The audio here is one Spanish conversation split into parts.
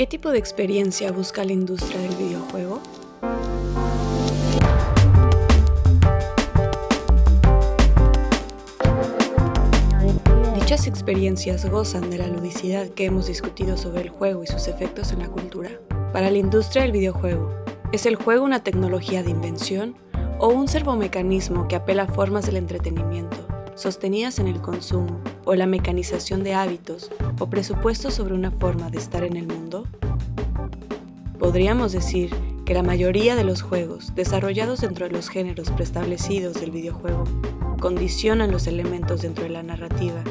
¿Qué tipo de experiencia busca la industria del videojuego? Dichas experiencias gozan de la ludicidad que hemos discutido sobre el juego y sus efectos en la cultura. Para la industria del videojuego, ¿es el juego una tecnología de invención o un servomecanismo que apela a formas del entretenimiento, sostenidas en el consumo o la mecanización de hábitos o presupuestos sobre una forma de estar en el mundo? Podríamos decir que la mayoría de los juegos desarrollados dentro de los géneros preestablecidos del videojuego condicionan los elementos dentro de la narrativa,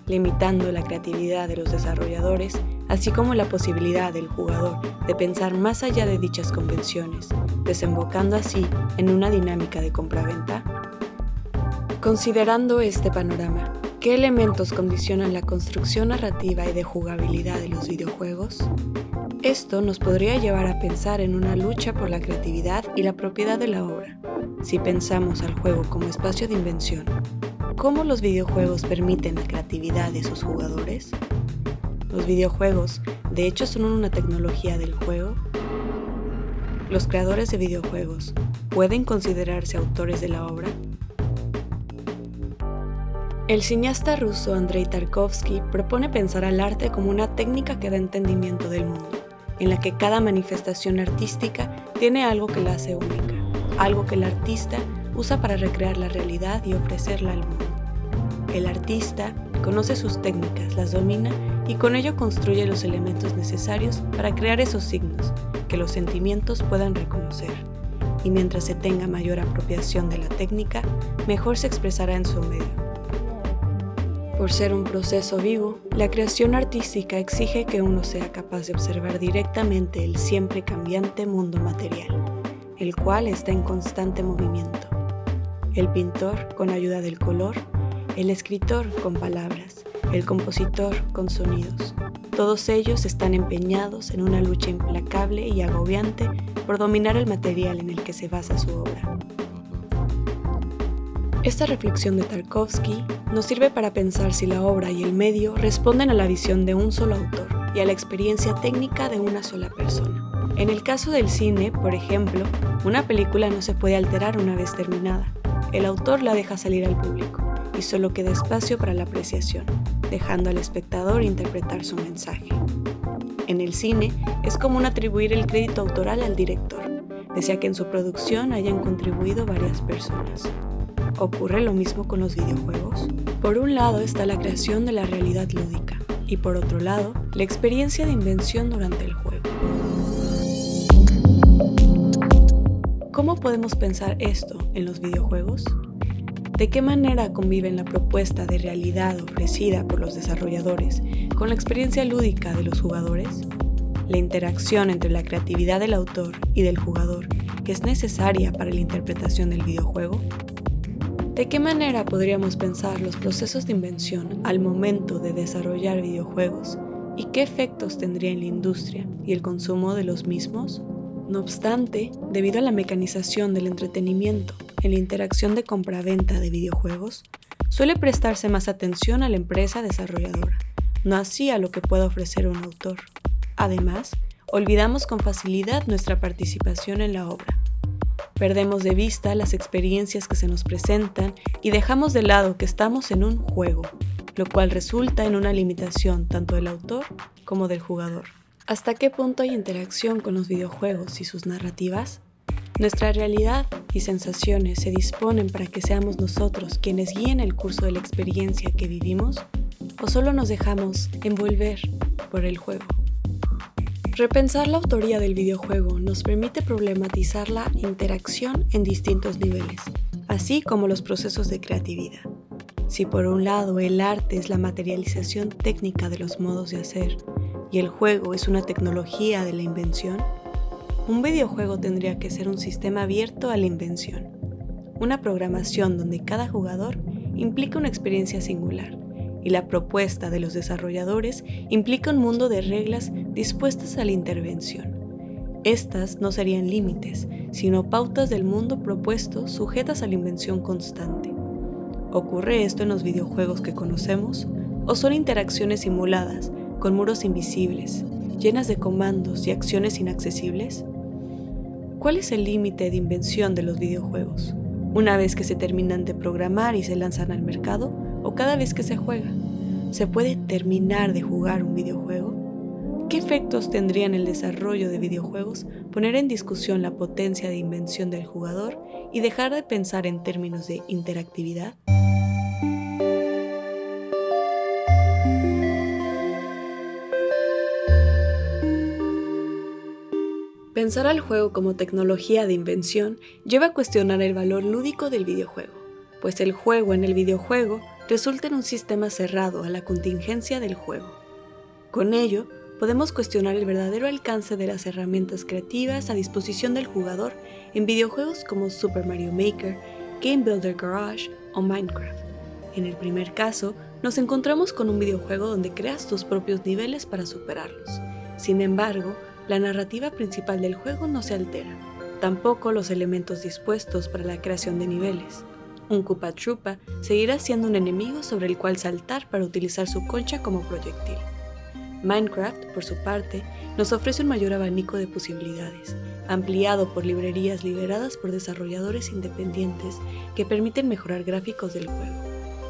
limitando la creatividad de los desarrolladores, así como la posibilidad del jugador de pensar más allá de dichas convenciones, desembocando así en una dinámica de compra-venta. Considerando este panorama, ¿qué elementos condicionan la construcción narrativa y de jugabilidad de los videojuegos? Esto nos podría llevar a pensar en una lucha por la creatividad y la propiedad de la obra. Si pensamos al juego como espacio de invención, ¿cómo los videojuegos permiten la creatividad de sus jugadores? ¿Los videojuegos, de hecho, son una tecnología del juego? ¿Los creadores de videojuegos pueden considerarse autores de la obra? El cineasta ruso Andrei Tarkovsky propone pensar al arte como una técnica que da entendimiento del mundo, en la que cada manifestación artística tiene algo que la hace única, algo que el artista usa para recrear la realidad y ofrecerla al mundo. El artista conoce sus técnicas, las domina y con ello construye los elementos necesarios para crear esos signos que los sentimientos puedan reconocer. Y mientras se tenga mayor apropiación de la técnica, mejor se expresará en su medio. Por ser un proceso vivo, la creación artística exige que uno sea capaz de observar directamente el siempre cambiante mundo material, el cual está en constante movimiento. El pintor con ayuda del color, el escritor con palabras, el compositor con sonidos. Todos ellos están empeñados en una lucha implacable y agobiante por dominar el material en el que se basa su obra. Esta reflexión de Tarkovsky nos sirve para pensar si la obra y el medio responden a la visión de un solo autor y a la experiencia técnica de una sola persona. En el caso del cine, por ejemplo, una película no se puede alterar una vez terminada. El autor la deja salir al público y solo queda espacio para la apreciación, dejando al espectador interpretar su mensaje. En el cine es común atribuir el crédito autoral al director, pese a que en su producción hayan contribuido varias personas. ¿Ocurre lo mismo con los videojuegos? Por un lado está la creación de la realidad lúdica y por otro lado, la experiencia de invención durante el juego. ¿Cómo podemos pensar esto en los videojuegos? ¿De qué manera conviven la propuesta de realidad ofrecida por los desarrolladores con la experiencia lúdica de los jugadores? La interacción entre la creatividad del autor y del jugador, que es necesaria para la interpretación del videojuego. ¿De qué manera podríamos pensar los procesos de invención al momento de desarrollar videojuegos y qué efectos tendría en la industria y el consumo de los mismos? No obstante, debido a la mecanización del entretenimiento en la interacción de compra-venta de videojuegos, suele prestarse más atención a la empresa desarrolladora, no así a lo que pueda ofrecer un autor. Además, olvidamos con facilidad nuestra participación en la obra. Perdemos de vista las experiencias que se nos presentan y dejamos de lado que estamos en un juego, lo cual resulta en una limitación tanto del autor como del jugador. ¿Hasta qué punto hay interacción con los videojuegos y sus narrativas? ¿Nuestra realidad y sensaciones se disponen para que seamos nosotros quienes guíen el curso de la experiencia que vivimos? ¿O solo nos dejamos envolver por el juego? Repensar la autoría del videojuego nos permite problematizar la interacción en distintos niveles, así como los procesos de creatividad. Si por un lado el arte es la materialización técnica de los modos de hacer y el juego es una tecnología de la invención, un videojuego tendría que ser un sistema abierto a la invención, una programación donde cada jugador implica una experiencia singular, y la propuesta de los desarrolladores implica un mundo de reglas dispuestas a la intervención. Estas no serían límites, sino pautas del mundo propuesto sujetas a la invención constante. ¿Ocurre esto en los videojuegos que conocemos? ¿O son interacciones simuladas, con muros invisibles, llenas de comandos y acciones inaccesibles? ¿Cuál es el límite de invención de los videojuegos? ¿Una vez que se terminan de programar y se lanzan al mercado, o cada vez que se juega? ¿Se puede terminar de jugar un videojuego? ¿Qué efectos tendría en el desarrollo de videojuegos poner en discusión la potencia de invención del jugador y dejar de pensar en términos de interactividad? Pensar al juego como tecnología de invención lleva a cuestionar el valor lúdico del videojuego, pues el juego en el videojuego resulta en un sistema cerrado a la contingencia del juego. Con ello, podemos cuestionar el verdadero alcance de las herramientas creativas a disposición del jugador en videojuegos como Super Mario Maker, Game Builder Garage o Minecraft. En el primer caso, nos encontramos con un videojuego donde creas tus propios niveles para superarlos. Sin embargo, la narrativa principal del juego no se altera, tampoco los elementos dispuestos para la creación de niveles. Un Koopa Troopa seguirá siendo un enemigo sobre el cual saltar para utilizar su concha como proyectil. Minecraft, por su parte, nos ofrece un mayor abanico de posibilidades, ampliado por librerías liberadas por desarrolladores independientes que permiten mejorar gráficos del juego,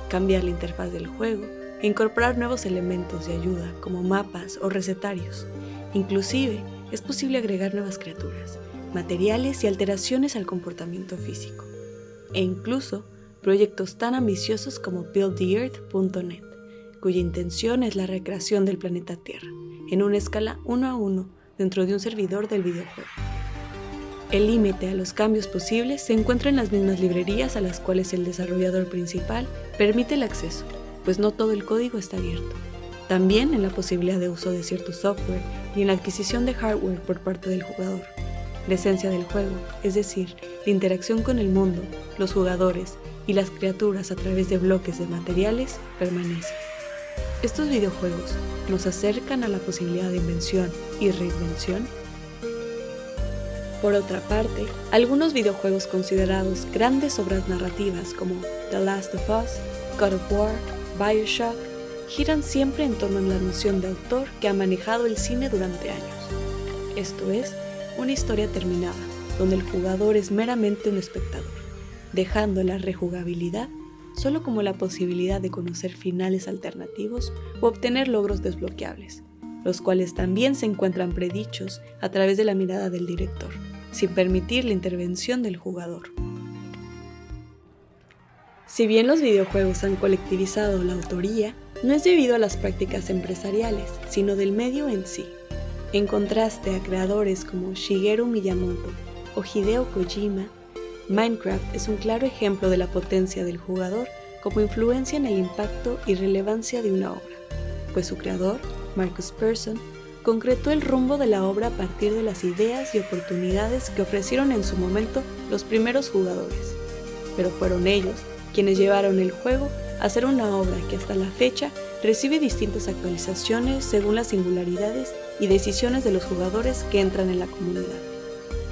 cambiar la interfaz del juego e incorporar nuevos elementos de ayuda como mapas o recetarios. Inclusive, es posible agregar nuevas criaturas, materiales y alteraciones al comportamiento físico. E incluso, proyectos tan ambiciosos como BuildTheEarth.net, cuya intención es la recreación del planeta Tierra, en una escala 1 a 1 dentro de un servidor del videojuego. El límite a los cambios posibles se encuentra en las mismas librerías a las cuales el desarrollador principal permite el acceso, pues no todo el código está abierto. También en la posibilidad de uso de cierto software y en la adquisición de hardware por parte del jugador. La esencia del juego, es decir, la interacción con el mundo, los jugadores y las criaturas a través de bloques de materiales, permanece. ¿Estos videojuegos nos acercan a la posibilidad de invención y reinvención? Por otra parte, algunos videojuegos considerados grandes obras narrativas como The Last of Us, God of War, BioShock, giran siempre en torno a la noción de autor que ha manejado el cine durante años. Esto es, una historia terminada, donde el jugador es meramente un espectador, dejando la rejugabilidad solo como la posibilidad de conocer finales alternativos o obtener logros desbloqueables, los cuales también se encuentran predichos a través de la mirada del director, sin permitir la intervención del jugador. Si bien los videojuegos han colectivizado la autoría, no es debido a las prácticas empresariales, sino del medio en sí. En contraste a creadores como Shigeru Miyamoto o Hideo Kojima, Minecraft es un claro ejemplo de la potencia del jugador como influencia en el impacto y relevancia de una obra, pues su creador, Markus Persson, concretó el rumbo de la obra a partir de las ideas y oportunidades que ofrecieron en su momento los primeros jugadores. Pero fueron ellos quienes llevaron el juego a ser una obra que hasta la fecha recibe distintas actualizaciones según las singularidades y decisiones de los jugadores que entran en la comunidad.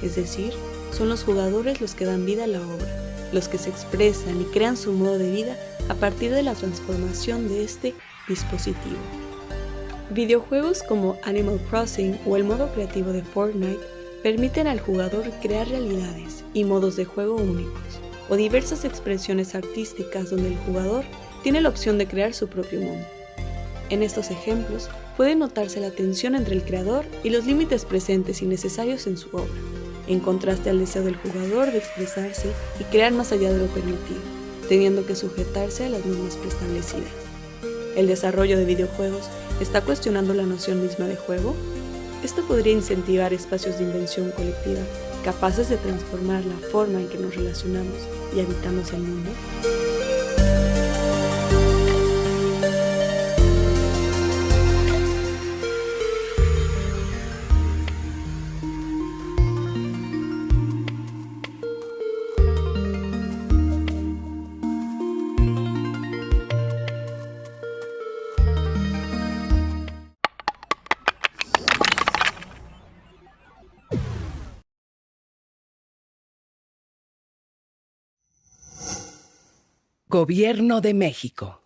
Es decir, son los jugadores los que dan vida a la obra, los que se expresan y crean su modo de vida a partir de la transformación de este dispositivo. Videojuegos como Animal Crossing o el modo creativo de Fortnite permiten al jugador crear realidades y modos de juego únicos, o diversas expresiones artísticas donde el jugador tiene la opción de crear su propio mundo. En estos ejemplos puede notarse la tensión entre el creador y los límites presentes y necesarios en su obra, en contraste al deseo del jugador de expresarse y crear más allá de lo permitido, teniendo que sujetarse a las normas preestablecidas. ¿El desarrollo de videojuegos está cuestionando la noción misma de juego? Esto podría incentivar espacios de invención colectiva capaces de transformar la forma en que nos relacionamos y habitamos el mundo. Gobierno de México.